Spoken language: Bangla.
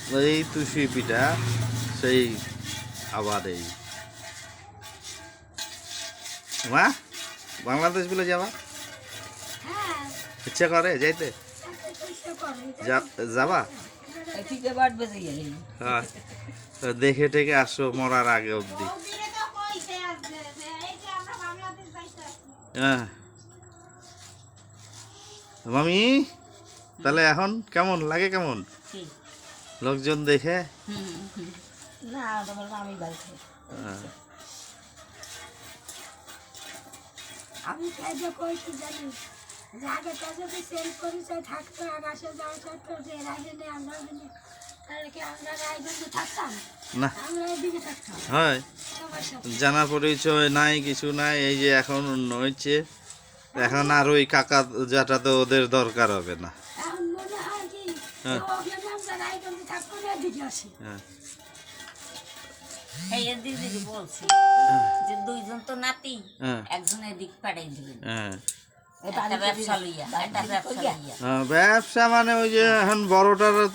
এই তুষি পিঠা সেই আবার এই মা বাংলাদেশ বলে যাবা ইচ্ছা করে যাইতে যাবা হ্যাঁ দেখে টেকে আসো মরার আগে অবধি হ্যাঁ মামি তাহলে এখন কেমন লাগে কেমন লোকজন দেখে আমি কাজে কইছি জানি যে আগে কাজে সেল পরিচয় থাকতো আকাশে যাওয়া থাকতো যে রাজনে আমরা তাহলে কি আমরা রাজনে থাকতাম না আমরা এদিকে থাকতাম হয় সবার সাথে জানা পরিচয় নাই কিছু নাই এই যে এখন হয়েছে এখন আর ওই কাকা যাটা তো ওদের দরকার হবে না এখন মনে হয় কি হ্যাঁ। ওখানে আমরা রাজনে থাকবো না এদিকে আসি হ্যাঁ দিদি বলছি যে দুইজন তো নাতি হ্যাঁ একজন এদিক পাঠাই দিবেন হ্যাঁ একটা ব্যবসা লইয়া একটা ব্যবসা লইয়া ব্যবসা মানে ওই যে এখন বড়টার তো